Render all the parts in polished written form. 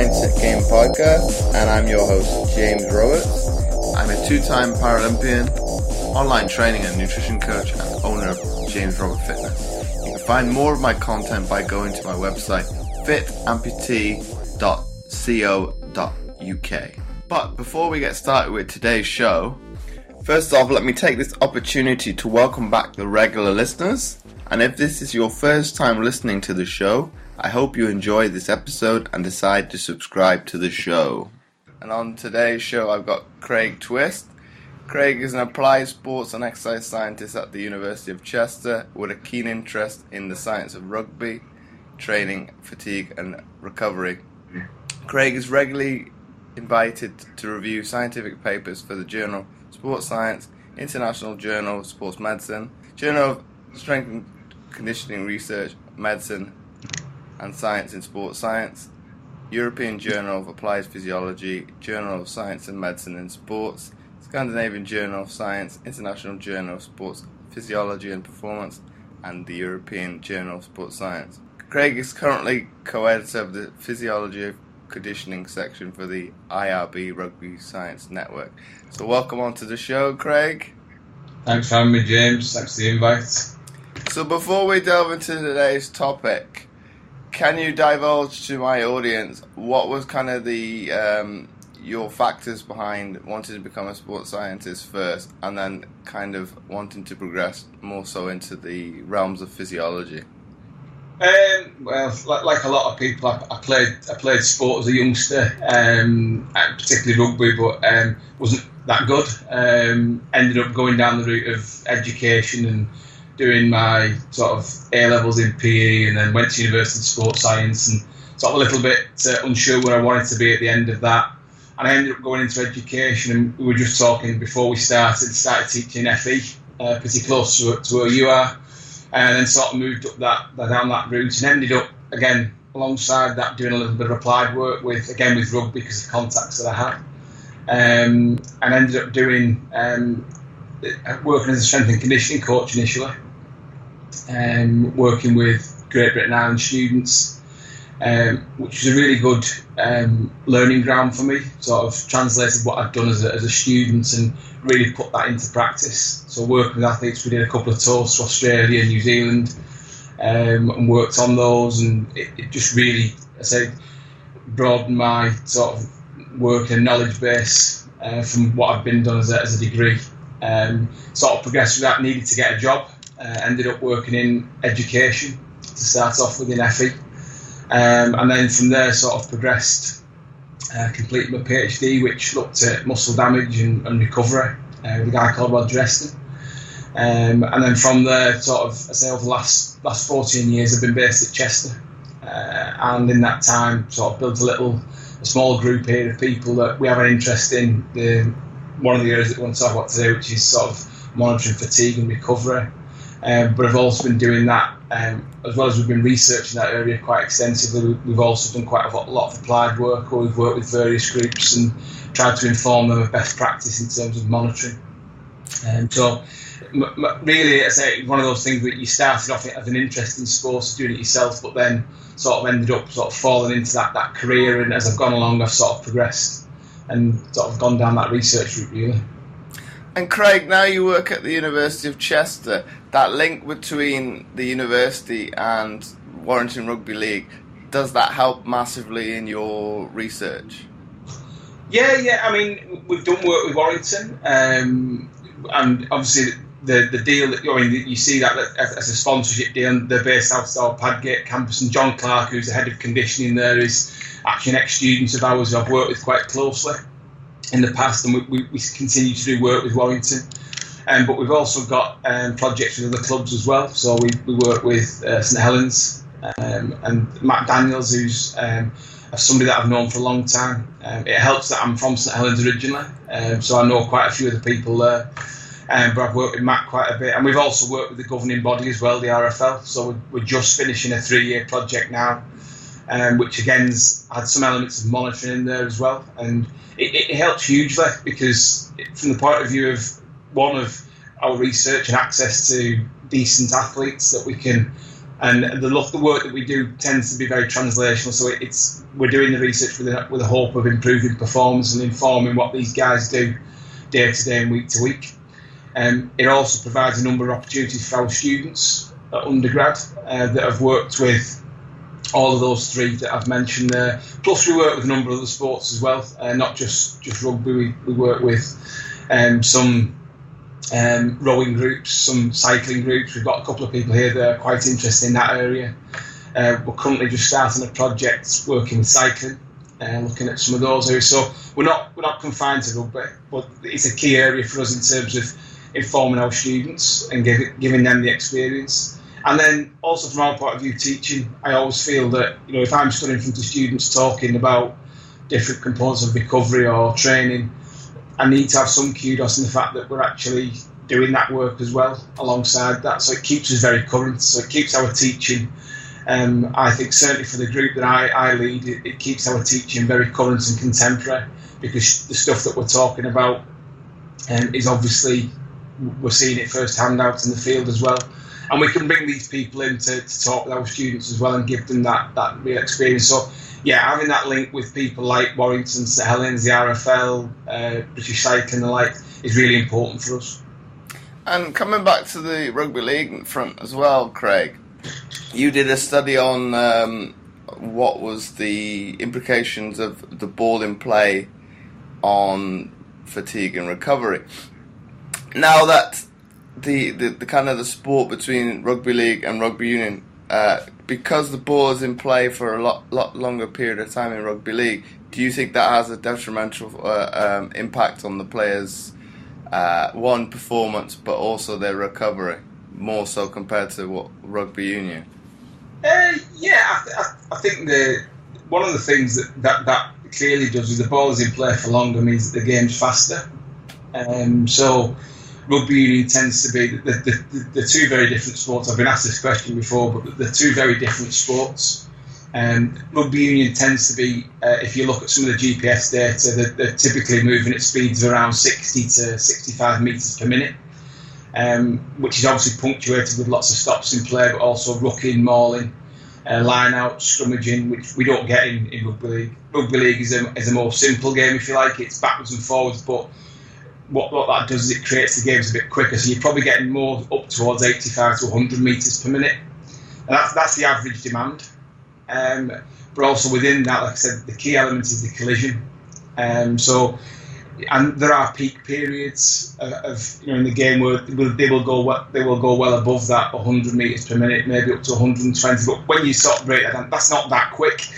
Mindset Game Podcast, and I'm your host, James Roberts. I'm a two-time Paralympian, online training and nutrition coach, and owner of James Roberts Fitness. You can find more of my content by going to my website, fitamputee.co.uk. But before we get started with today's show, first off, let me take this opportunity to welcome back the regular listeners. And if this is your first time listening to the show, I hope you enjoy this episode and decide to subscribe to the show. And on today's show, I've got Craig Twist. Craig is an applied sports and exercise scientist at the University of Chester with a keen interest in the science of rugby, training, fatigue and recovery. Craig is regularly invited to review scientific papers for the journal Sports Science, International Journal of Sports Medicine, Journal of Strength and Conditioning Research, Medicine and Science in Sports Science, European Journal of Applied Physiology, Journal of Science and Medicine in Sports, Scandinavian Journal of Science, International Journal of Sports Physiology and Performance, and the European Journal of Sports Science. Craig is currently co-editor of the Physiology and Conditioning section for the IRB Rugby Science Network. So welcome onto the show, Craig. Thanks for having me, James. Thanks for the invite. So before we delve into today's topic, can you divulge to my audience what was kind of the your factors behind wanting to become a sports scientist first, and then kind of wanting to progress more so into the realms of physiology? Well, like a lot of people, I played sport as a youngster, particularly rugby, but wasn't that good. Ended up going down the route of education and doing my sort of A-levels in PE, and then went to University of Sports Science, and sort of a little bit unsure where I wanted to be at the end of that. And I ended up going into education, and we were just talking before we started teaching FE, pretty close to where you are, and then sort of moved up down that route, and ended up, again, alongside that, doing a little bit of applied work with rugby because of contacts that I had, and ended up doing working as a strength and conditioning coach initially, working with Great Britain Island students, which was a really good learning ground for me. Sort of translated what I'd done as a student and really put that into practice. So working with athletes, we did a couple of tours to Australia and New Zealand, and worked on those, and it just really, I say, broadened my sort of work and knowledge base from what I've been done as a degree. Sort of progressed with that, needed to get a job, ended up working in education to start off with in FE, and then from there sort of progressed, completed my PhD, which looked at muscle damage and recovery with a guy called Rod Dresden, and then from there sort of, I say, over the last 14 years I've been based at Chester, and in that time sort of built a small group here of people that we have an interest in one of the areas that we want to talk about today, which is sort of monitoring fatigue and recovery. But I've also been doing that, as well as we've been researching that area quite extensively. We've also done quite a lot of applied work, or we've worked with various groups and tried to inform them of best practice in terms of monitoring. So really, I say, one of those things that you started off as an interest in sports, doing it yourself, but then sort of ended up sort of falling into that career, and as I've gone along, I've sort of progressed and sort of gone down that research route, really. And Craig, now you work at the University of Chester. That link between the university and Warrington Rugby League, does that help massively in your research? Yeah. I mean, we've done work with Warrington, and obviously the deal that you see that as a sponsorship deal. They're based out of our Padgate campus, and John Clark, who's the head of conditioning there, is actually an ex-student of ours who I've worked with quite closely in the past, and we continue to do work with Warrington. But we've also got projects with other clubs as well. So we work with St Helens, and Matt Daniels, who's somebody that I've known for a long time. It helps that I'm from St Helens originally, so I know quite a few of the people there. But I've worked with Matt quite a bit, and we've also worked with the governing body as well, the RFL. So we're just finishing a 3-year project now, which again's had some elements of monitoring in there as well, and it helps hugely because from the point of view of our research and access to decent athletes that we can And the work that we do tends to be very translational. So we're doing the research with a hope of improving performance and informing what these guys do day to day and week to week. It also provides a number of opportunities for our students at undergrad that have worked with all of those three that I've mentioned there. Plus, we work with a number of other sports as well, not just rugby. We work with some rowing groups, some cycling groups. We've got a couple of people here that are quite interested in that area. We're currently just starting a project working with cycling, looking at some of those areas. So we're not confined to rugby, but it's a key area for us in terms of informing our students and giving them the experience. And then also from our point of view, teaching, I always feel that, if I'm stood in front of students talking about different components of recovery or training, I need to have some kudos in the fact that we're actually doing that work as well alongside that. So it keeps us very current. So it keeps our teaching, I think certainly for the group that I lead, it keeps our teaching very current and contemporary, because the stuff that we're talking about is obviously, we're seeing it firsthand out in the field as well. And we can bring these people in to talk with our students as well and give them that real experience. So, yeah, having that link with people like Warrington, St Helens, the RFL, British Cycling and the like is really important for us. And coming back to the rugby league front as well, Craig, you did a study on what was the implications of the ball in play on fatigue and recovery. Now that the kind of the sport between rugby league and rugby union, because the ball is in play for a lot longer period of time in rugby league, do you think that has a detrimental impact on the players' performance, but also their recovery, more so compared to what rugby union? I think one of the things that clearly does is the ball is in play for longer means that the game's faster. So rugby union tends to be the two very different sports. I've been asked this question before, but the two very different sports. Rugby union tends to be, if you look at some of the GPS data, they're typically moving at speeds of around 60 to 65 metres per minute, which is obviously punctuated with lots of stops in play, but also rucking, mauling, line out, scrummaging, which we don't get in rugby league. Rugby league is a more simple game, if you like. It's backwards and forwards, but what that does is it creates the games a bit quicker, so you're probably getting more up towards 85 to 100 metres per minute, and that's the average demand. But also within that, like I said, the key element is the collision. And there are peak periods of in the game where they will go well above that 100 metres per minute, maybe up to 120. But when you sort of break that down, that's not that quick.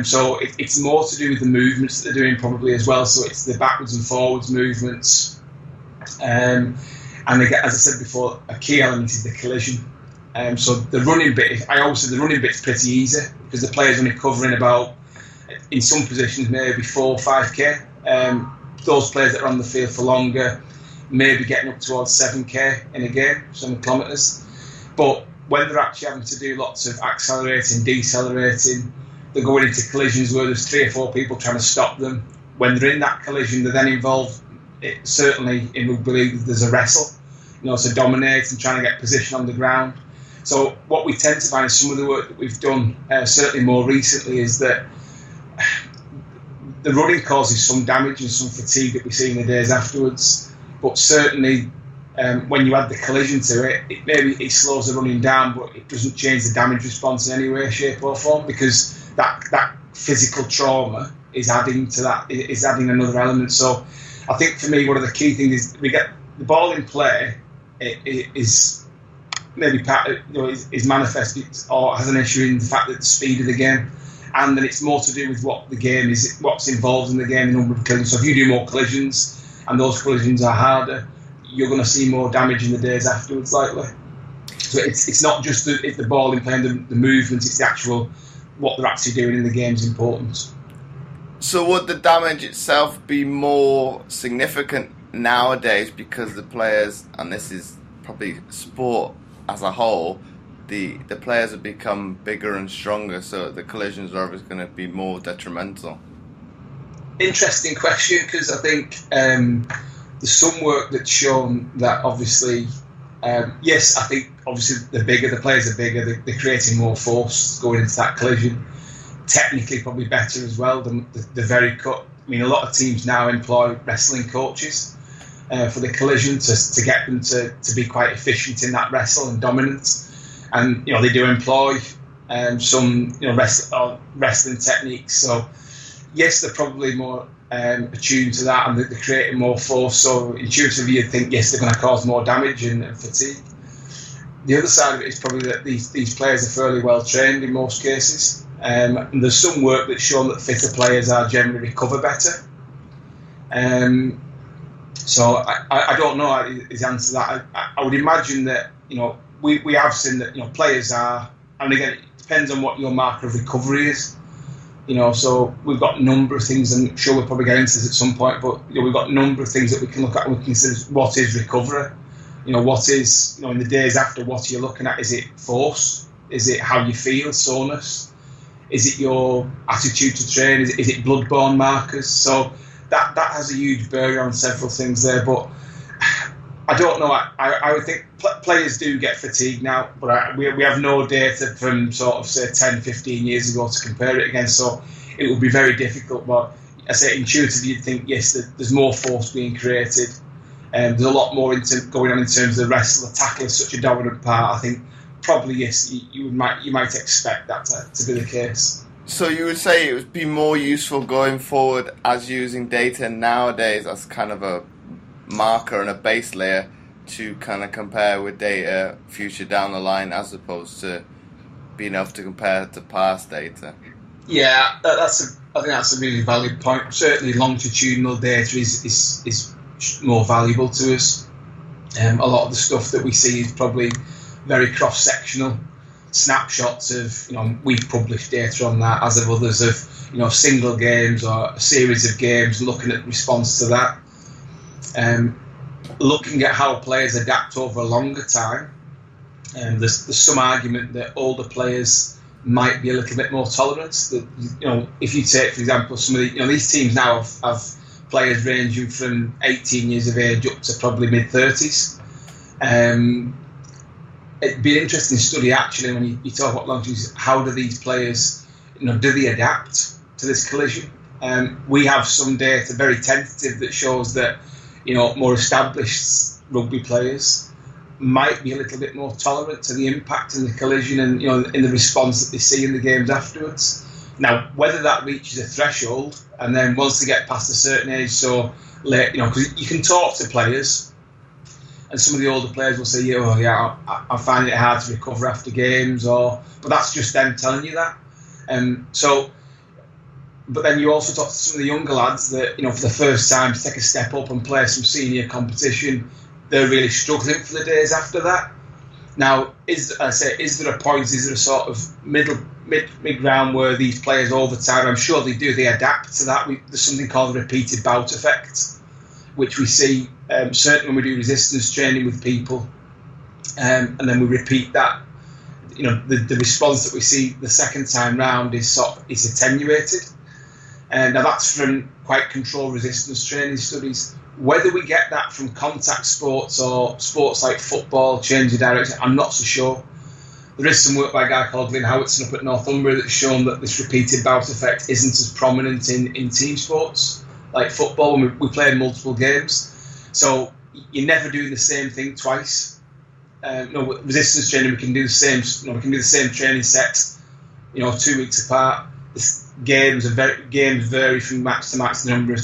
So it's more to do with the movements that they're doing probably as well. So it's the backwards and forwards movements. And again, as I said before, a key element is the collision. So the running bit, I always say the running bit's pretty easy because the player's only covering about, in some positions, maybe 4 or 5k. Those players that are on the field for longer may be getting up towards 7k in a game, 7 kilometres. But when they're actually having to do lots of accelerating, decelerating, they're going into collisions where there's 3 or 4 people trying to stop them. When they're in that collision, they're then involved, certainly in rugby league, there's a wrestle, so dominate and trying to get position on the ground. So what we tend to find in some of the work that we've done, certainly more recently, is that the running causes some damage and some fatigue that we see in the days afterwards. But certainly when you add the collision to it, it slows the running down, but it doesn't change the damage response in any way, shape or form, because that physical trauma is adding to that, is adding another element. So I think for me, one of the key things is we get the ball in play is maybe is manifested or has an issue in the fact that the speed of the game, and then it's more to do with what the game is, what's involved in the game, the number of collisions. So if you do more collisions and those collisions are harder, you're going to see more damage in the days afterwards, likely. So it's not just the ball in play, the movement, it's the actual what they're actually doing in the game is important. So would the damage itself be more significant nowadays because the players, and this is probably sport as a whole, the players have become bigger and stronger, so the collisions are always going to be more detrimental? Interesting question, because I think there's some work that's shown that obviously, yes, I think obviously the bigger the players are bigger, they're creating more force going into that collision. Technically, probably better as well. The very cut. I mean, a lot of teams now employ wrestling coaches for the collision to get them to be quite efficient in that wrestle and dominance. And they do employ some wrestling techniques. So yes, they're probably more attuned to that, and they're creating more force. So intuitively, you'd think yes, they're going to cause more damage and fatigue. The other side of it is probably that these players are fairly well trained in most cases. And there's some work that's shown that fitter players are generally recover better. So I don't know his answer to that. I would imagine that we have seen that players are, and again it depends on what your marker of recovery is. So we've got a number of things, and I'm sure we'll probably get into this at some point. But we've got a number of things that we can look at and we consider what is recovery. What is in the days after, what are you looking at? Is it force? Is it how you feel? Soreness? Is it your attitude to train? Is it blood-borne markers? So that has a huge bearing on several things there. But I don't know. I would think players do get fatigued now, but we have no data from sort of, say, 10, 15 years ago to compare it against. So it would be very difficult. But I say intuitively, you'd think, yes, there's more force being created. There's a lot more going on in terms of the wrestle. The tackle is such a dominant part. I think probably yes, you might expect that to be the case. So you would say it would be more useful going forward as using data nowadays as kind of a marker and a base layer to kind of compare with data future down the line, as opposed to being able to compare to past data. Yeah, I think that's a really valid point. Certainly, longitudinal data is more valuable to us. A lot of the stuff that we see is probably very cross-sectional snapshots of, we've published data on that, as have others, of single games or a series of games, looking at response to that. Looking at how players adapt over a longer time. There's some argument that older players might be a little bit more tolerant. That if you take, for example, some of these teams now have players ranging from 18 years of age up to probably mid-30s. It'd be an interesting study actually when you talk about longevity. How do these players, do they adapt to this collision? We have some data, very tentative, that shows that more established rugby players might be a little bit more tolerant to the impact and the collision and in the response that they see in the games afterwards. Now, whether that reaches a threshold, and then once they get past a certain age, so late, because you can talk to players. And some of the older players will say, I'm finding it hard to recover after games, but that's just them telling you that. But then you also talk to some of the younger lads that, for the first time to take a step up and play some senior competition, they're really struggling for the days after that. Now, is there a point, is there a sort of mid-ground where these players over time, I'm sure they adapt to that. There's something called the repeated bout effect, which we see certainly when we do resistance training with people, and then we repeat that. The response that we see the second time round is attenuated, and now that's from quite controlled resistance training studies. Whether we get that from contact sports or sports like football, change of direction, I'm not so sure. There is some work by a guy called Glyn Howitson up at Northumbria that's shown that this repeated bout effect isn't as prominent in team sports like football when we play multiple games. So you're never doing the same thing twice. Resistance training, we can do the same training sets, 2 weeks apart. Games vary from match to match. The number of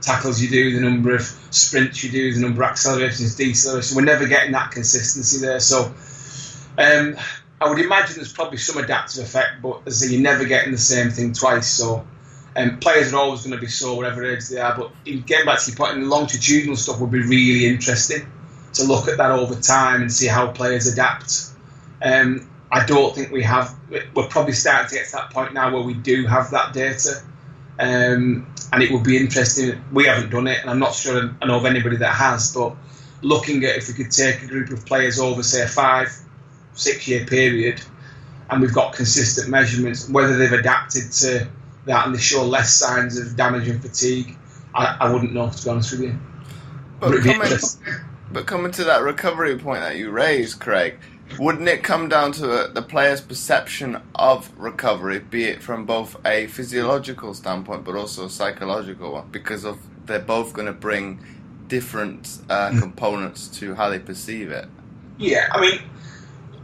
tackles you do, the number of sprints you do, the number of accelerations, decelerations. We're never getting that consistency there. So I would imagine there's probably some adaptive effect, but as I say, you're never getting the same thing twice. So players are always going to be sore whatever age they are. But getting back to your point, the longitudinal stuff would be really interesting to look at that over time and see how players adapt. I don't think we have. We're probably starting to get to that point now where we do have that data, and it would be interesting. We haven't done it, and I'm not sure I know of anybody that has. But looking at if we could take a group of players over, say, a 5-6 year period, and we've got consistent measurements, whether they've adapted to that and they show less signs of damage and fatigue, I wouldn't know, to be honest with you. But coming to that recovery point that you raised, Craig, Wouldn't it come down to the player's perception of recovery, be it from both a physiological standpoint but also a psychological one, because they're both going to bring different components to how they perceive it? Yeah, I mean,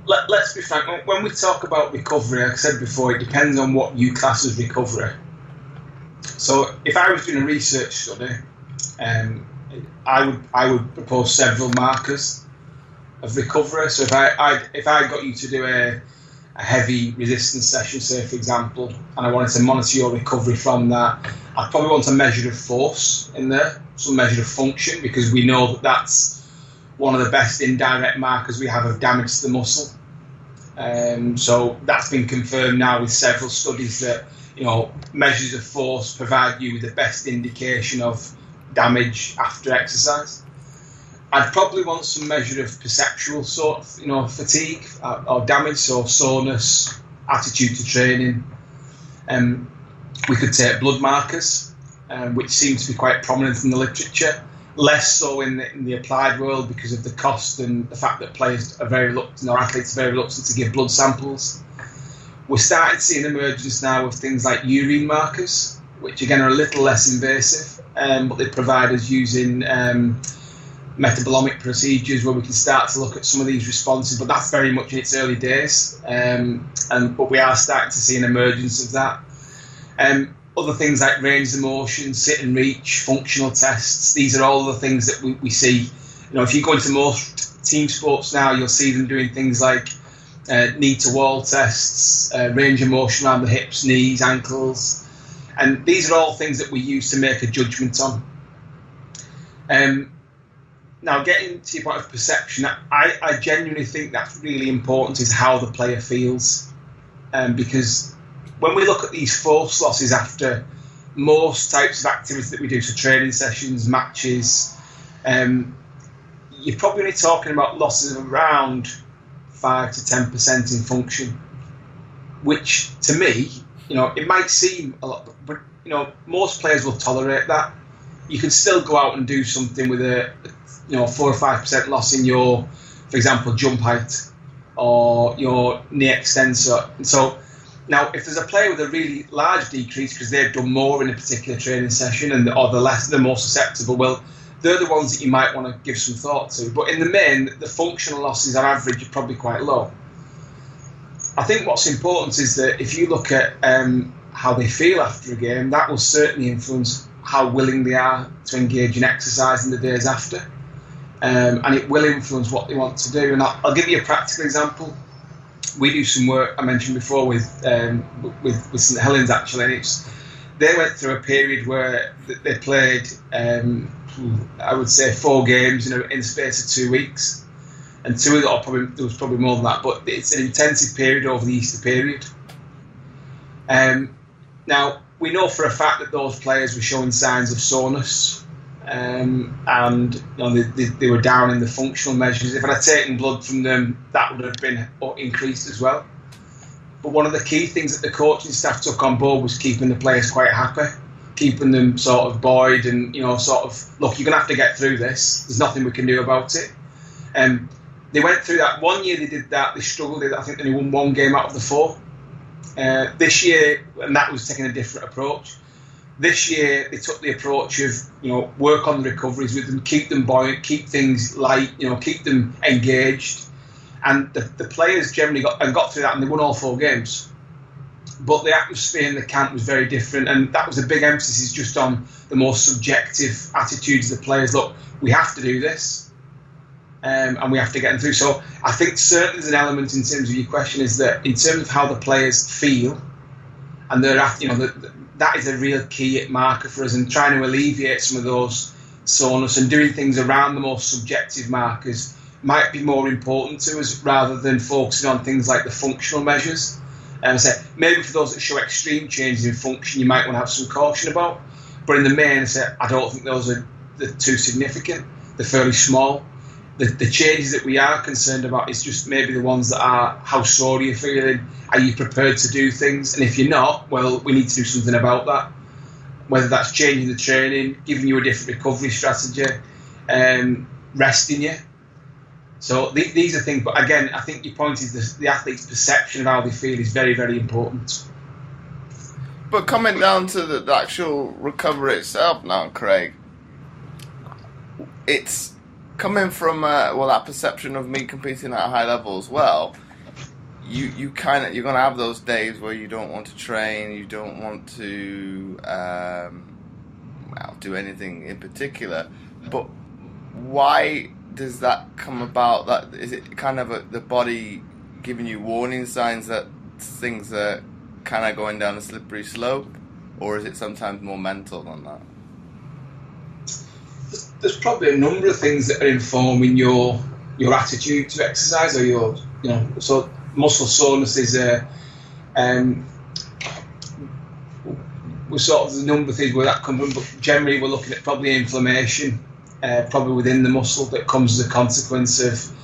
let's be frank. When we talk about recovery, like I said before, it depends on what you class as recovery. So if I was doing a research study, I would propose several markers of recovery. So if I got you to do a heavy resistance session, say for example, and I wanted to monitor your recovery from that, I'd probably want a measure of force in there, some measure of function, because we know that that's one of the best indirect markers we have of damage to the muscle. So that's been confirmed now with several studies that, you know, measures of force provide you with the best indication of damage after exercise. I'd probably want some measure of perceptual sort of, you know, fatigue or damage, so soreness, attitude to training. We could take blood markers, which seem to be quite prominent in the literature, less so in the applied world because of the cost and the fact that players are very reluctant, or athletes are very reluctant to give blood samples. We're starting to see an emergence now of things like urine markers, which again are a little less invasive, but they provide us using metabolomic procedures where we can start to look at some of these responses, but that's very much in its early days. But we are starting to see an emergence of that. Other things like range of motion, sit and reach, functional tests, these are all the things that we see. You know, if you go into most team sports now, you'll see them doing things like knee to wall tests, range of motion around the hips, knees, ankles. And these are all things that we use to make a judgment on. Now, getting to your point of perception, I genuinely think that's really important, is how the player feels. Because when we look at these force losses after most types of activities that we do, so training sessions, matches, you're probably only talking about losses of around 5 to 10% in function, which to me, you know, it might seem a lot, but you know, most players will tolerate that. You can still go out and do something with a 4 or 5% loss in your, for example, jump height or your knee extensor. And so now, if there's a player with a really large decrease because they've done more in a particular training session or they're more susceptible, well, they're the ones that you might want to give some thought to. But in the main, the functional losses on average are probably quite low. I think what's important is that if you look at how they feel after a game, that will certainly influence how willing they are to engage in exercise in the days after. And it will influence what they want to do. And I'll give you a practical example. We do some work, I mentioned before, with St Helens actually, and they went through a period where they played, I would say, 4 games in the space of 2 weeks, and there was probably more than that, but it's an intensive period over the Easter period. Now, we know for a fact that those players were showing signs of soreness, and you know, they were down in the functional measures. If I had taken blood from them, that would have been increased as well. But one of the key things that the coaching staff took on board was keeping the players quite happy, keeping them sort of buoyed and, you know, sort of, look, you're going to have to get through this. There's nothing we can do about it. They went through that. One year they did that. They struggled. I think they only won 1 game out of the 4. This year, and that was taking a different approach. This year, they took the approach of, you know, work on the recoveries with them, keep them buoyant, keep things light, you know, keep them engaged. And the players generally got through that, and they won all 4 games. But the atmosphere in the camp was very different, and that was a big emphasis just on the more subjective attitudes of the players. Look, we have to do this, and we have to get them through. So I think certainly there's an element in terms of your question, is that in terms of how the players feel, and that is a real key marker for us, and trying to alleviate some of those soreness and doing things around the more subjective markers might be more important to us rather than focusing on things like the functional measures. And I say maybe for those that show extreme changes in function, you might want to have some caution about. But in the main, I don't think those are too significant. They're fairly small. The changes that we are concerned about is just maybe the ones that are how sore you're feeling. Are you prepared to do things? And if you're not, well, we need to do something about that. Whether that's changing the training, giving you a different recovery strategy, resting you. So these are things, but again, I think your point is the athlete's perception of how they feel is very, very important. But coming down to the actual recovery itself now, Craig, it's coming from that perception of me competing at a high level as well. You're gonna have those days where you don't want to train, you don't want to do anything in particular. But why does that come about? That is it kind of the body giving you warning signs that things are kind of going down a slippery slope, or is it sometimes more mental than that? There's probably a number of things that are informing your attitude to exercise, or so muscle soreness is we're sort of the number of things where that comes from, but generally we're looking at probably inflammation, probably within the muscle that comes as a consequence of.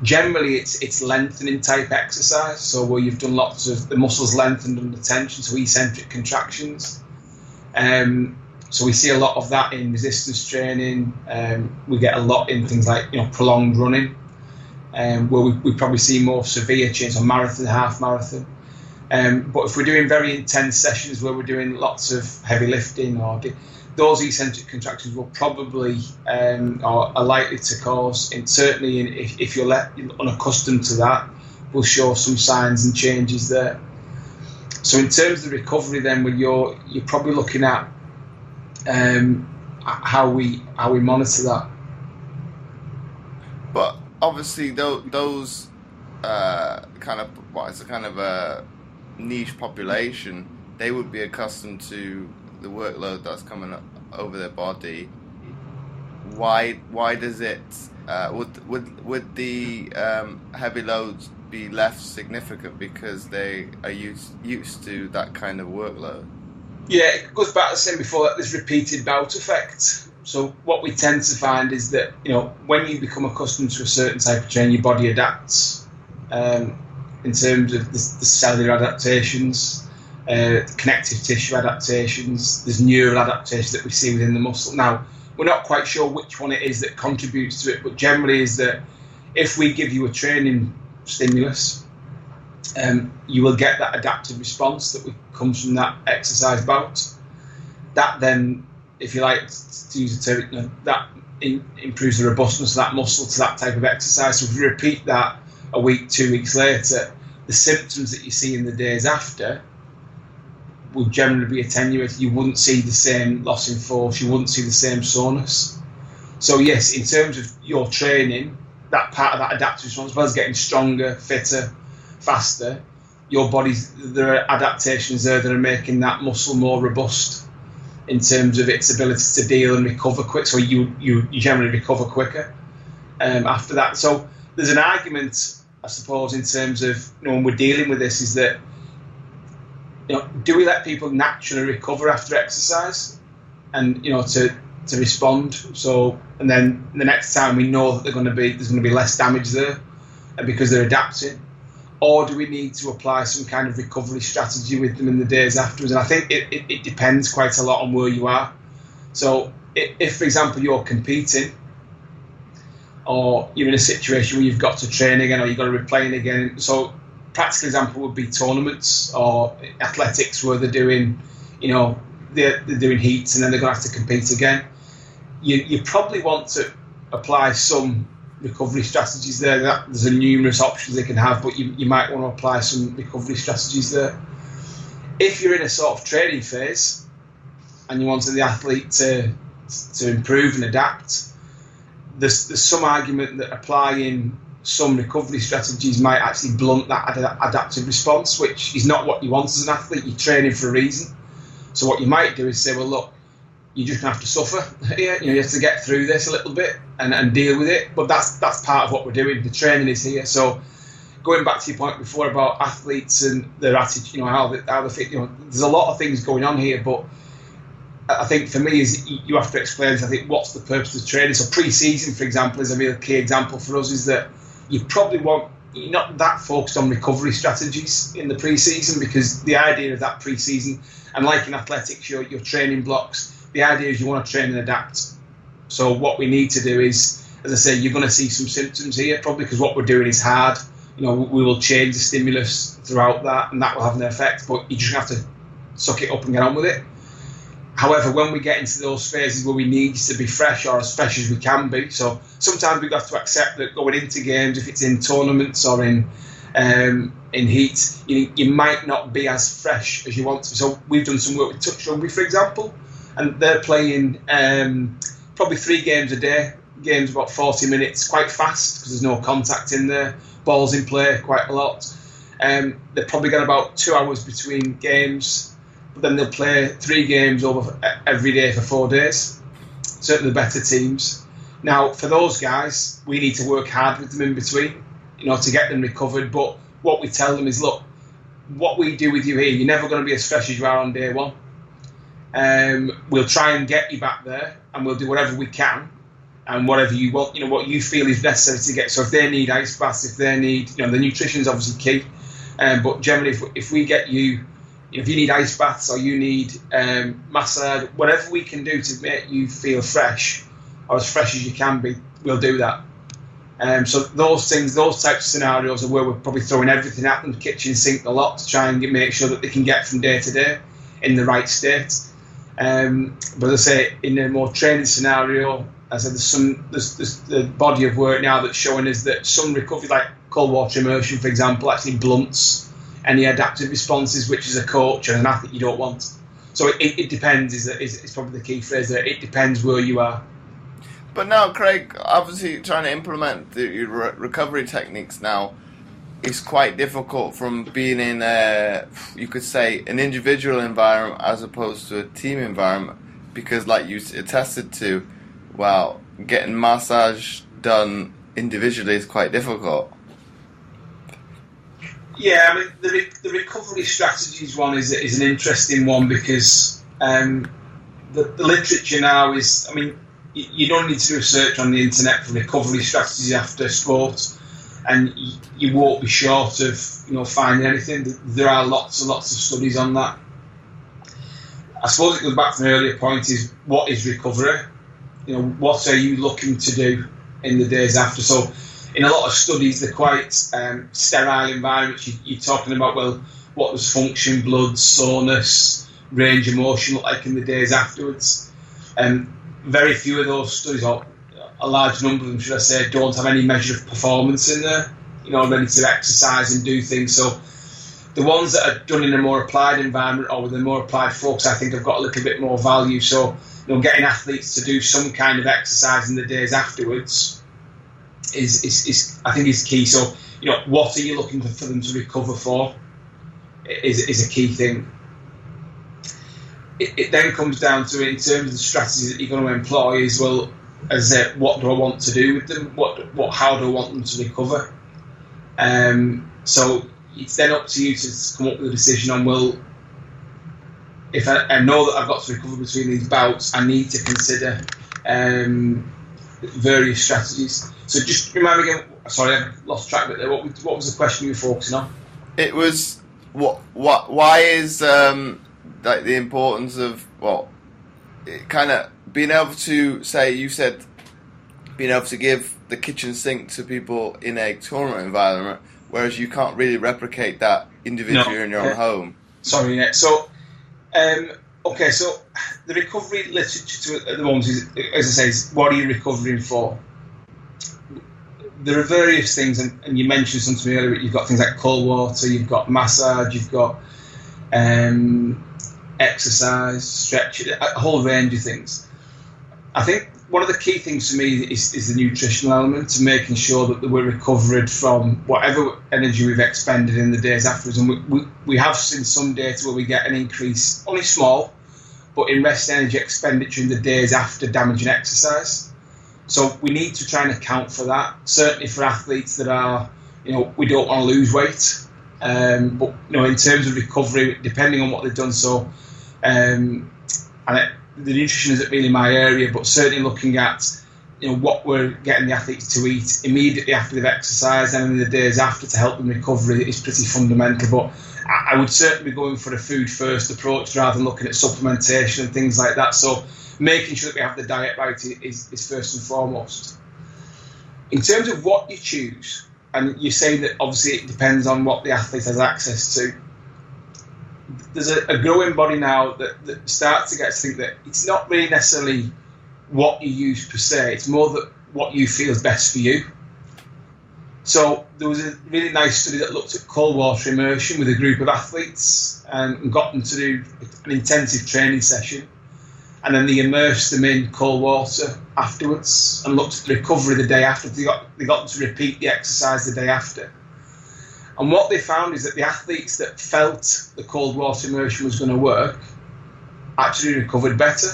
Generally, it's lengthening type exercise, so where you've done lots of the muscles lengthened under tension, so eccentric contractions. So we see a lot of that in resistance training. We get a lot in things like prolonged running, where we probably see more severe change on marathon, half marathon. But if we're doing very intense sessions where we're doing lots of heavy lifting, or those eccentric contractions will probably are likely to cause, and certainly if you're unaccustomed to that, will show some signs and changes there. So in terms of the recovery, then when you're probably looking at how we monitor that. But obviously, those it's a kind of a niche population. They would be accustomed to the workload that's coming up over their body. Why does it? Would the heavy loads be less significant because they are used to that kind of workload? Yeah, it goes back to saying before that there's repeated bout effect. So what we tend to find is that when you become accustomed to a certain type of training, your body adapts in terms of the cellular adaptations, connective tissue adaptations. There's neural adaptations that we see within the muscle. Now, we're not quite sure which one it is that contributes to it, but generally is that if we give you a training stimulus, you will get that adaptive response that comes from that exercise bout. That then, if you like to use the term, that improves the robustness of that muscle to that type of exercise. So if you repeat that a week, 2 weeks later, the symptoms that you see in the days after will generally be attenuated. You wouldn't see the same loss in force, you wouldn't see the same soreness. So yes, in terms of your training, that part of that adaptive response, as well as getting stronger, fitter, faster, your body's, there are adaptations there that are making that muscle more robust in terms of its ability to deal and recover quick. So you generally recover quicker after that. So there's an argument, I suppose, in terms of when we're dealing with this, is that do we let people naturally recover after exercise, and to respond? So, and then the next time we know that there's going to be less damage there, and because they're adapting. Or do we need to apply some kind of recovery strategy with them in the days afterwards? And I think it depends quite a lot on where you are. So if, for example, you're competing, or you're in a situation where you've got to train again, or you've got to be playing again. So practical example would be tournaments or athletics where they're doing, they're doing heats and then they're going to have to compete again. You probably want to apply some recovery strategies there. There's a numerous options they can have, but you might want to apply some recovery strategies there. If you're in a sort of training phase and you want the athlete to improve and adapt, there's some argument that applying some recovery strategies might actually blunt that adaptive response, which is not what you want as an athlete. You're training for a reason. So what you might do is say, well, look, you're just going to have to suffer here. You have to get through this a little bit and deal with it. But that's part of what we're doing. The training is here. So going back to your point before about athletes and their attitude, how they fit, there's a lot of things going on here. But I think for me is you have to explain, I think, what's the purpose of training. So pre-season, for example, is a real key example for us, is that you probably you're not that focused on recovery strategies in the pre-season, because the idea of that pre-season, and like in athletics, your training blocks, the idea is you want to train and adapt. So what we need to do is, as I say, you're going to see some symptoms here, probably because what we're doing is hard. We will change the stimulus throughout that, and that will have an effect, but you just have to suck it up and get on with it. However, when we get into those phases where we need to be fresh, or as fresh as we can be, so sometimes we have to accept that going into games, if it's in tournaments or in heat, you might not be as fresh as you want to. So we've done some work with touch rugby, for example, and they're playing probably 3 games a day, games about 40 minutes, quite fast because there's no contact in there, balls in play quite a lot. They've probably got about 2 hours between games, but then they'll play 3 games over every day for 4 days, certainly the better teams. Now, for those guys, we need to work hard with them in between, to get them recovered. But what we tell them is, look, what we do with you here, you're never going to be as fresh as you are on day one. We'll try and get you back there, and we'll do whatever we can, and whatever you want, what you feel is necessary to get. So if they need ice baths, if they need, the nutrition is obviously key. But generally, if we get you, if you need ice baths or you need massage, whatever we can do to make you feel fresh, or as fresh as you can be, we'll do that. So those things, those types of scenarios are where we're probably throwing everything at them, kitchen sink a lot, to try and make sure that they can get from day to day in the right state. But as I say, in a more training scenario, as I said, there's the body of work now that's showing us that some recovery, like cold water immersion, for example, actually blunts any adaptive responses, which as a coach and an athlete you don't want. So it depends is probably the key phrase there. It depends where you are. But now, Craig, obviously trying to implement the recovery techniques now is quite difficult from being in you could say, an individual environment as opposed to a team environment, because like you attested to, well, getting massage done individually is quite difficult. Yeah, I mean, the recovery strategies one is an interesting one, because the literature now is, I mean, you don't need to do a search on the internet for recovery strategies after sport, and you won't be short of finding anything. There are lots and lots of studies on that. I suppose it goes back to an earlier point: is what is recovery? What are you looking to do in the days after? So, in a lot of studies, they're quite sterile environments. You're talking about, well, what does function, blood, soreness, range of motion look like in the days afterwards? Very few of those studies, or a large number of them, should I say, don't have any measure of performance in there, ready to exercise and do things. So the ones that are done in a more applied environment or with a more applied focus, I think have got a little bit more value. So, getting athletes to do some kind of exercise in the days afterwards is I think is key. So, what are you looking for them to recover for is a key thing. It then comes down to, in terms of the strategies that you're going to employ, is, well, as I said, what do I want to do with them? How do I want them to recover? So it's then up to you to come up with a decision on, well, if I know that I've got to recover between these bouts, I need to consider various strategies. So just remind me again. Sorry, I lost track of it there. What was the question you were focusing on? It was why is like the importance of kind of being able to say, you said being able to give the kitchen sink to people in a tournament environment, whereas you can't really replicate that individually in your own home. Sorry, yeah. So, okay, so the recovery literature at the moment is, as I say, is what are you recovering for? There are various things, and you mentioned something earlier. You've got things like cold water, you've got massage, you've got exercise, stretch, a whole range of things. I think one of the key things for me is the nutritional element, to making sure that we're recovered from whatever energy we've expended in the days afterwards. And we have seen some data where we get an increase, only small, but in rest energy expenditure in the days after damaging exercise. So we need to try and account for that, certainly for athletes that are, we don't want to lose weight. But, in terms of recovery, depending on what they've done, the nutrition isn't really my area, but certainly looking at what we're getting the athletes to eat immediately after they've exercised and in the days after to help them recover is pretty fundamental. But I would certainly be going for a food first approach rather than looking at supplementation and things like that. So making sure that we have the diet right is first and foremost. In terms of what you choose, and you say that obviously it depends on what the athlete has access to, there's a growing body now that starts to get to think that it's not really necessarily what you use per se, it's more that what you feel is best for you. So there was a really nice study that looked at cold water immersion with a group of athletes and got them to do an intensive training session, and then they immersed them in cold water afterwards and looked at the recovery the day after. They got them to repeat the exercise the day after. And what they found is that the athletes that felt the cold water immersion was going to work actually recovered better.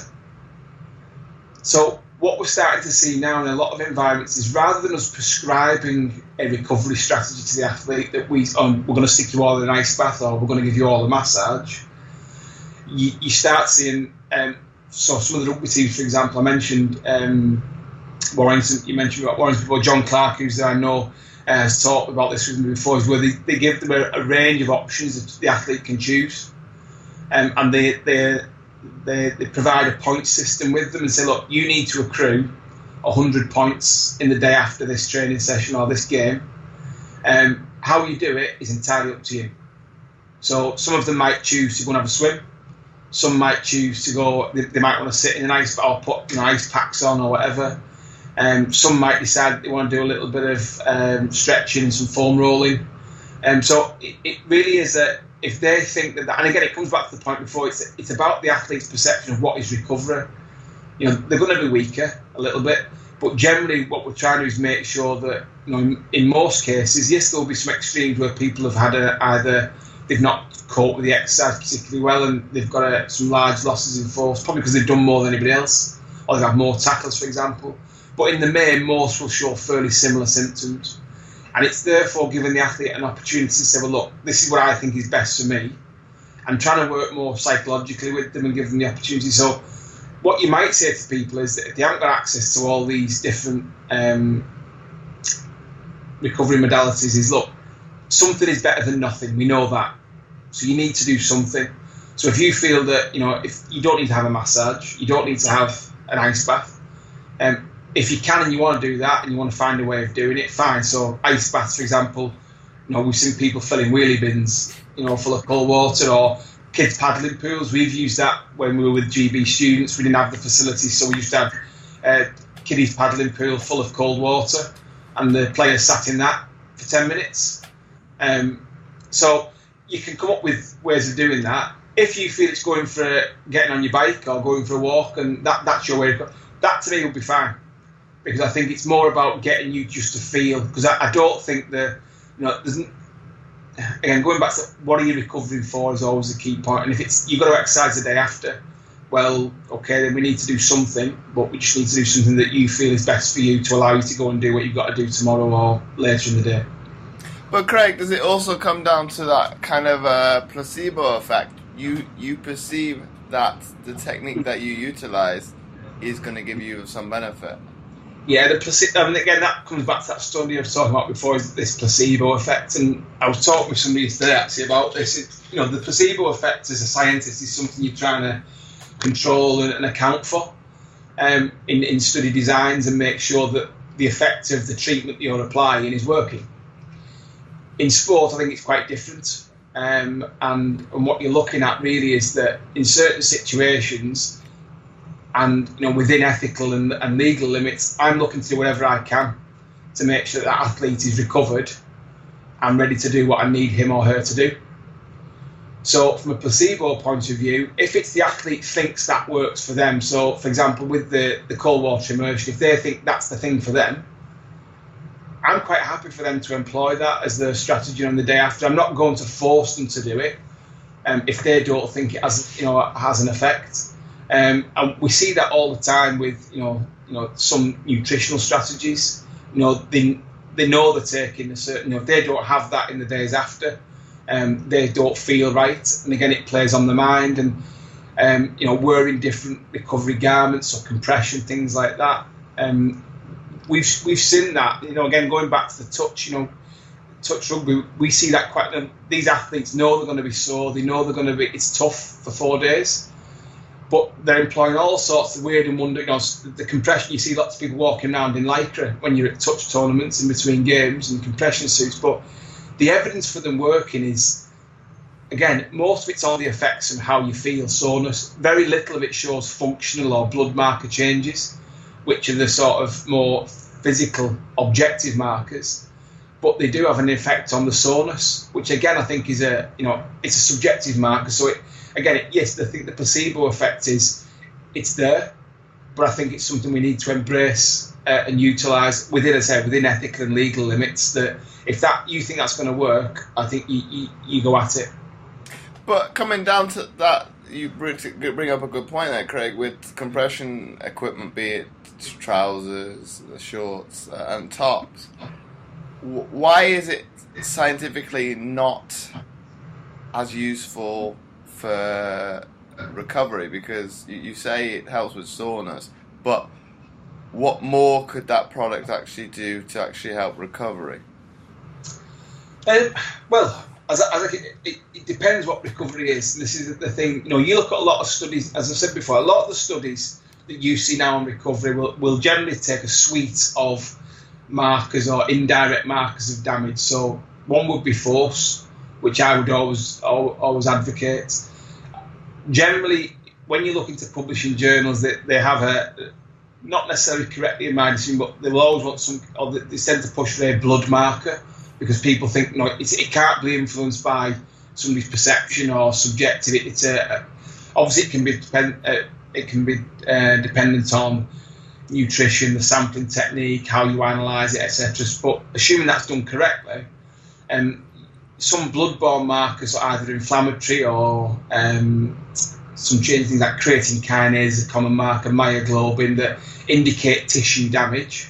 So what we're starting to see now in a lot of environments is, rather than us prescribing a recovery strategy to the athlete that we're going to stick you all in an ice bath or we're going to give you all a massage, you start seeing, so some of the rugby teams, for example, I mentioned Warrington, you mentioned about Warrington before, John Clark, who's there, I know, has talked about this with me before, is where they give them a range of options that the athlete can choose, and they provide a point system with them and say, look, you need to accrue 100 points in the day after this training session or this game. How you do it is entirely up to you. So some of them might choose to go and have a swim. Some might choose to go, they might want to sit in an ice or put ice packs on or whatever. Some might decide they want to do a little bit of stretching and some foam rolling. So it really is that if they think that, and again, it comes back to the point before, it's about the athlete's perception of what is recovery. You know, they're going to be weaker a little bit, but generally what we're trying to do is make sure that, you know, in most cases, yes, there'll be some extremes where people have had either they've not coped with the exercise particularly well and they've got some large losses in force, probably because they've done more than anybody else, or they've had more tackles, for example. But in the main, most will show fairly similar symptoms. And it's therefore giving the athlete an opportunity to say, well, look, this is what I think is best for me, and trying to work more psychologically with them and give them the opportunity. So what you might say to people is that if they haven't got access to all these different recovery modalities, is, look, something is better than nothing. We know that. So you need to do something. So if you feel that, you know, if you don't need to have a massage, you don't need to have an ice bath, if you can and you want to do that and you want to find a way of doing it, fine. So ice baths, for example, you know, we've seen people filling wheelie bins, you know, full of cold water, or kids paddling pools. We've used that when we were with GB students. We didn't have the facilities, so we used to have a kiddies paddling pool full of cold water, and the players sat in that for 10 minutes. So you can come up with ways of doing that. If you feel it's going for getting on your bike or going for a walk, and that's your way of going, that to me will be fine. Because I think it's more about getting you just to feel. Because I don't think that, you know, again, going back to what are you recovering for is always the key point. And if it's you've got to exercise the day after, well, okay, then we need to do something, but we just need to do something that you feel is best for you to allow you to go and do what you've got to do tomorrow or later in the day. But Craig, does it also come down to that kind of placebo effect? You perceive that the technique that you utilize is going to give you some benefit. Yeah, the placebo. And again, that comes back to that study I was talking about before, is this placebo effect. And I was talking with somebody today actually about this. You know, the placebo effect as a scientist is something you're trying to control and account for in study designs, and make sure that the effect of the treatment that you're applying is working. In sport, I think it's quite different. And what you're looking at really is that in certain situations, and, you know, within ethical and legal limits, I'm looking to do whatever I can to make sure that athlete is recovered and ready to do what I need him or her to do. So from a placebo point of view, if it's the athlete thinks that works for them, so for example with the cold water immersion, if they think that's the thing for them, I'm quite happy for them to employ that as their strategy on the day after. I'm not going to force them to do it if they don't think it has, you know, has an effect. And we see that all the time with, you know, some nutritional strategies. You know, they know they're taking a certain, you know, if they don't have that in the days after, they don't feel right. And again, it plays on the mind, and, you know, wearing different recovery garments or compression, things like that. We've seen that, you know, again, going back to the touch, you know, touch rugby, we see that quite, these athletes know they're going to be sore, they know they're going to be, it's tough for 4 days. but they're employing all sorts of weird and wonderful, the compression. You see lots of people walking around in lycra when you're at touch tournaments in between games and compression suits, but the evidence for them working is, again, most of it's on the effects of how you feel, soreness. Very little of it shows functional or blood marker changes, which are the sort of more physical, objective markers. But they do have an effect on the soreness, which again I think is it's a subjective marker. So yes, I think the placebo effect it's there, but I think it's something we need to embrace and utilise within ethical and legal limits. That if you think that's going to work, I think you go at it. But coming down to that, you bring up a good point there, Craig, with compression equipment, be it trousers, shorts, and tops. Why is it scientifically not as useful for recovery? Because you say it helps with soreness, but what more could that product actually do to actually help recovery? Well, it depends what recovery is. This is the thing. You look at a lot of studies, as I said before, a lot of the studies that you see now on recovery will generally take a suite of markers or indirect markers of damage. So one would be force, which I would always advocate. Generally, when you look into publishing journals, they have not necessarily correctly in my decision, but they will always want they tend to push for a blood marker, because people think it can't be influenced by somebody's perception or subjective. Obviously it can be dependent on nutrition, the sampling technique, how you analyse it, etc. But assuming that's done correctly, some blood-borne markers are either inflammatory or some change, things like creatine kinase, a common marker, myoglobin, that indicate tissue damage.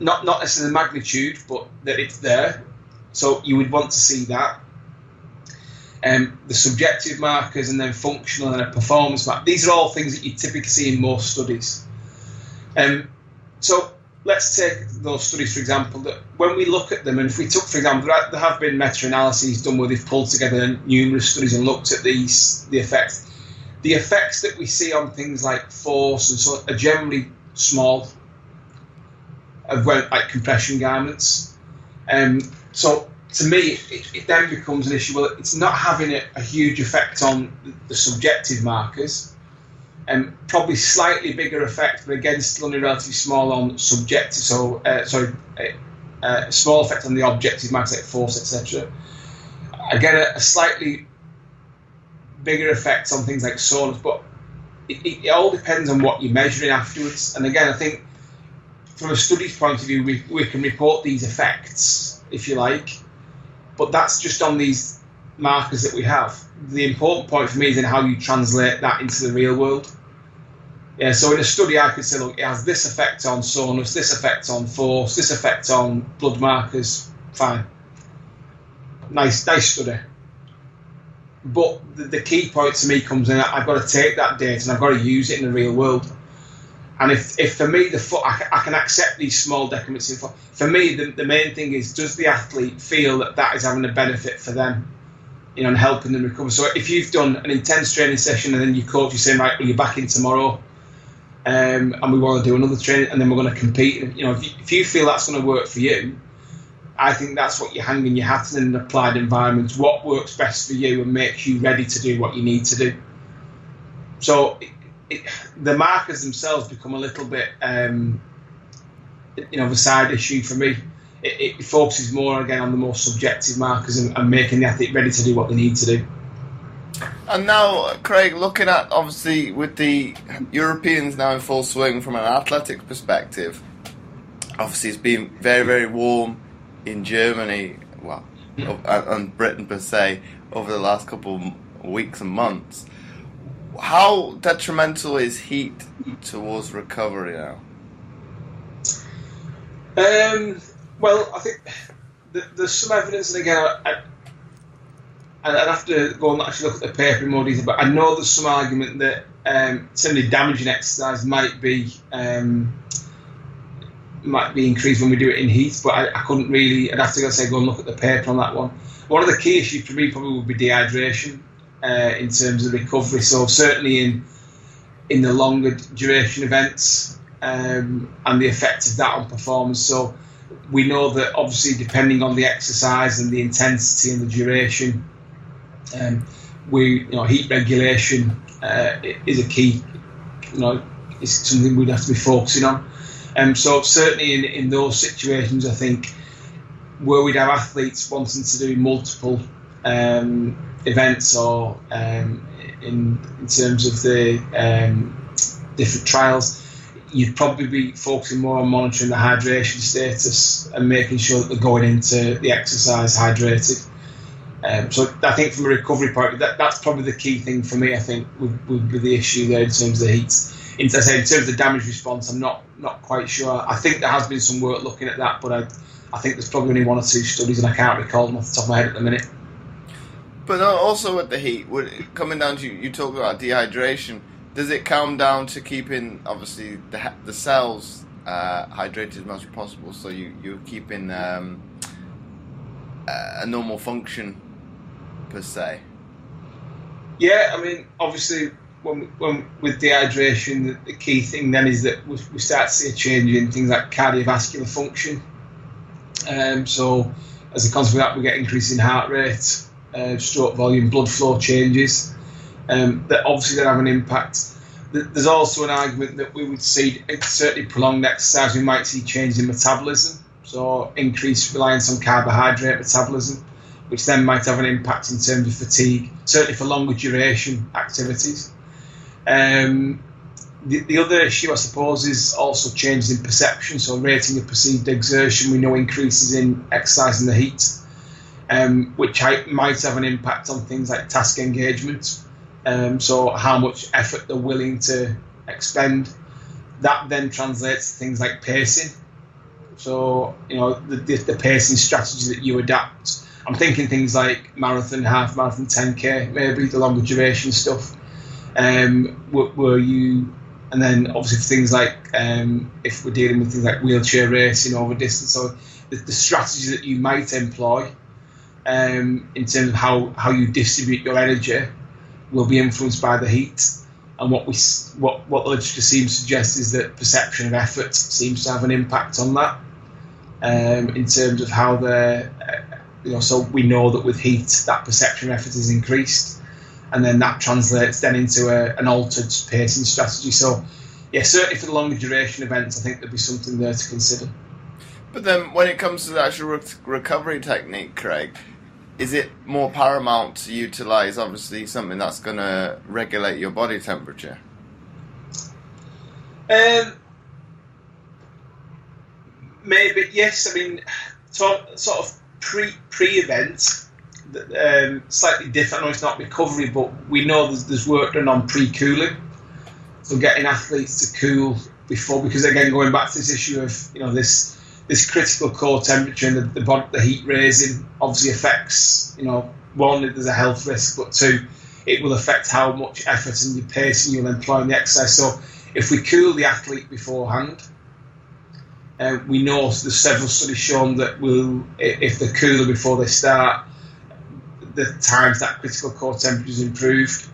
Not necessarily the magnitude, but that it's there. So you would want to see that. The subjective markers, and then functional and a performance marker. These are all things that you typically see in most studies. So let's take those studies, for example, that when we look at them, and if we took, for example, there have been meta-analyses done where they've pulled together numerous studies and looked at the effects. The effects that we see on things like force and so are generally small, like compression garments. So to me, it then becomes an issue. Well, it's not having a huge effect on the subjective markers. Probably slightly bigger effect, but again, still only relatively small on subjective. So, small effect on the objective markers like force, etc. Again, a slightly bigger effect on things like soreness, but it all depends on what you're measuring afterwards. And again, I think from a studies point of view, we can report these effects, if you like, but that's just on these markers that we have. The important point for me is in how you translate that into the real world. Yeah, so in a study I could say, look, it has this effect on soreness, this effect on force, this effect on blood markers, fine. Nice study. But the key point to me comes in, I've got to take that data and I've got to use it in the real world. And if for me, I can accept these small decrements in foot. For me, the main thing is, does the athlete feel that is having a benefit for them, and helping them recover? So if you've done an intense training session and then your coach is saying, right, well, you're back in tomorrow, and we want to do another training, and then we're going to compete. If you feel that's going to work for you, I think that's what you're hanging your hat in an applied environment. What works best for you and makes you ready to do what you need to do. So the markers themselves become a little bit, of a side issue for me. It focuses more again on the more subjective markers and making the athlete ready to do what they need to do. And now, Craig, looking at, obviously, with the Europeans now in full swing from an athletics perspective, obviously it's been very, very warm in Germany, and Britain per se, over the last couple of weeks and months. How detrimental is heat towards recovery now? Well, I think there's some evidence, and again, I'd have to go and actually look at the paper in more detail, but I know there's some argument that certainly damaging exercise might be increased when we do it in heat, but I couldn't really. I'd have to go and look at the paper on that one. One of the key issues for me probably would be dehydration. in terms of recovery. So certainly in the longer duration events and the effect of that on performance. So we know that obviously depending on the exercise and the intensity and the duration, heat regulation is a key. Is something we'd have to be focusing on. So certainly in those situations, I think where we'd have athletes wanting to do multiple events or in terms of the different trials, you'd probably be focusing more on monitoring the hydration status and making sure that they're going into the exercise hydrated. So I think from a recovery point, that's probably the key thing for me. I think would be the issue there in terms of the heat. In terms of the damage response, I'm not quite sure. I think there has been some work looking at that, but I think there's probably only one or two studies, and I can't recall them off the top of my head at the minute. But also with the heat, coming down to you talk about dehydration, does it come down to keeping obviously the cells hydrated as much as possible, so you're keeping a normal function per se? Yeah, I mean obviously when with dehydration, the key thing then is that we start to see a change in things like cardiovascular function. So as a consequence of that, we get increase in heart rate, stroke volume, blood flow changes that obviously then have an impact. There's also an argument that we would see, certainly prolonged exercise, we might see change in metabolism, so increased reliance on carbohydrate metabolism, which then might have an impact in terms of fatigue, certainly for longer duration activities. The other issue, I suppose, is also changes in perception, so rating of perceived exertion. We know increases in exercise in the heat, which might have an impact on things like task engagement, so how much effort they're willing to expend. That then translates to things like pacing. So, the pacing strategy that you adapt. I'm thinking things like marathon, half marathon, 10K, maybe the longer duration stuff. Where you, and then obviously for things like if we're dealing with things like wheelchair racing over distance, so the strategy that you might employ in terms of how you distribute your energy will be influenced by the heat. And what the literature seems to suggest is that perception of effort seems to have an impact on that in terms of how they're, so we know that with heat that perception of effort is increased. And then that translates then into an altered pacing strategy. So, yeah, certainly for the longer duration events, I think there'd be something there to consider. But then when it comes to the actual recovery technique, Craig, is it more paramount to utilise, obviously, something that's going to regulate your body temperature? Maybe, yes. I mean, sort of pre-event, slightly different. I know it's not recovery, but we know there's work done on pre-cooling, so getting athletes to cool before, because again, going back to this issue of this critical core temperature and the heat raising obviously affects, one, there's a health risk, but two, it will affect how much effort and your pacing you'll employ in the exercise. So if we cool the athlete beforehand, we know there's several studies shown that if they're cooler before they start, the times that critical core temperature is improved.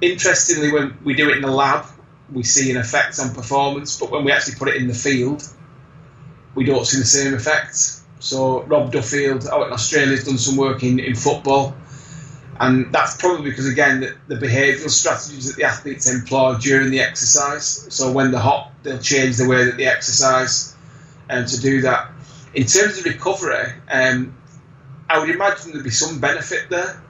Interestingly, when we do it in the lab, we see an effect on performance, but when we actually put it in the field, we don't see the same effect. So Rob Duffield out in Australia has done some work in football, and that's probably because, again, the behavioural strategies that the athletes employ during the exercise. So when they're hot, they'll change the way that they exercise to do that. In terms of recovery, I would imagine there'd be some benefit there.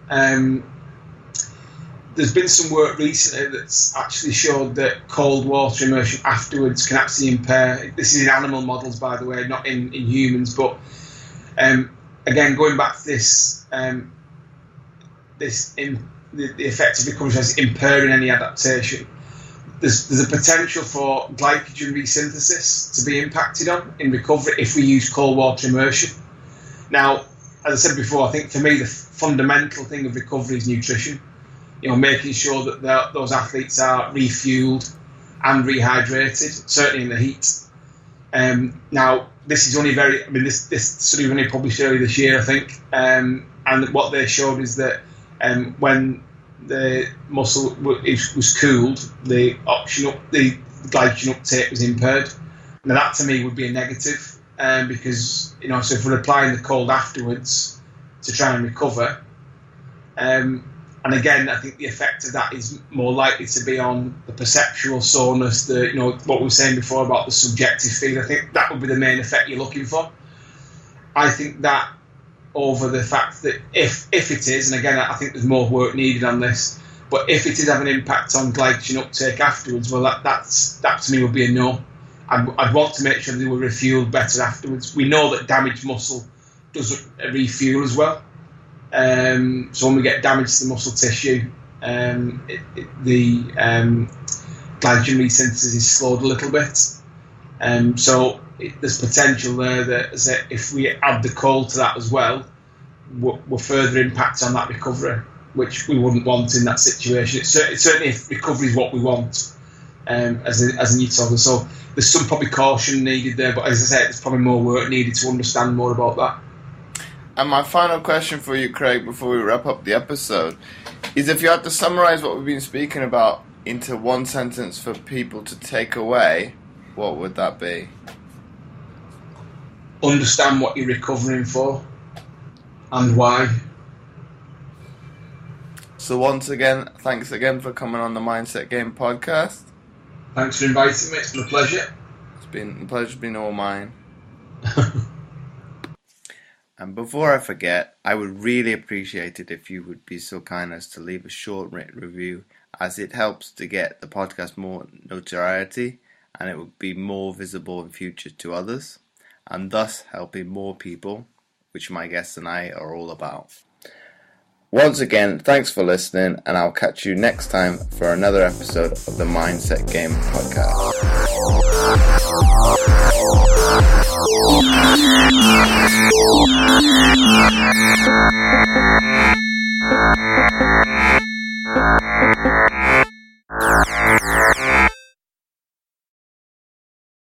There's been some work recently that's actually showed that cold water immersion afterwards can actually impair. This is in animal models, by the way, not in humans. But again, going back to this, the effect of recovery as impairing any adaptation. There's a potential for glycogen resynthesis to be impacted on in recovery if we use cold water immersion. Now, as I said before, I think for me the fundamental thing of recovery is nutrition. Making sure that those athletes are refueled and rehydrated, certainly in the heat. Now, this is only this study was only published earlier this year, I think. And what they showed is that when the muscle was cooled, the glycogen uptake was impaired. Now that to me would be a negative, because so if we're applying the cold afterwards to try and recover, and again I think the effect of that is more likely to be on the perceptual soreness, what we were saying before about the subjective feel. I think that would be the main effect you're looking for. I think that over the fact that if it is, and again I think there's more work needed on this, but if it is having an impact on glycogen uptake afterwards, well that to me would be a no. I'd want to make sure they were refueled better afterwards. We know that damaged muscle does refuel as well. So when we get damage to the muscle tissue, the glycogen resynthesis is slowed a little bit. So there's potential there that if we add the cold to that as well, we'll further impact on that recovery, which we wouldn't want in that situation. It's certainly if recovery is what we want, as a new toddler. So there's some probably caution needed there, but as I said, there's probably more work needed to understand more about that. And my final question for you, Craig, before we wrap up the episode, is if you had to summarize what we've been speaking about into one sentence for people to take away, what would that be? Understand what you're recovering for and why. So once again, thanks again for coming on the Mindset Game podcast. Thanks for inviting me. It's been a pleasure. The pleasure's been all mine. And before I forget, I would really appreciate it if you would be so kind as to leave a short written review, as it helps to get the podcast more notoriety, and it would be more visible in future to others, and thus helping more people, which my guests and I are all about. Once again, thanks for listening, and I'll catch you next time for another episode of the Mindset Game podcast.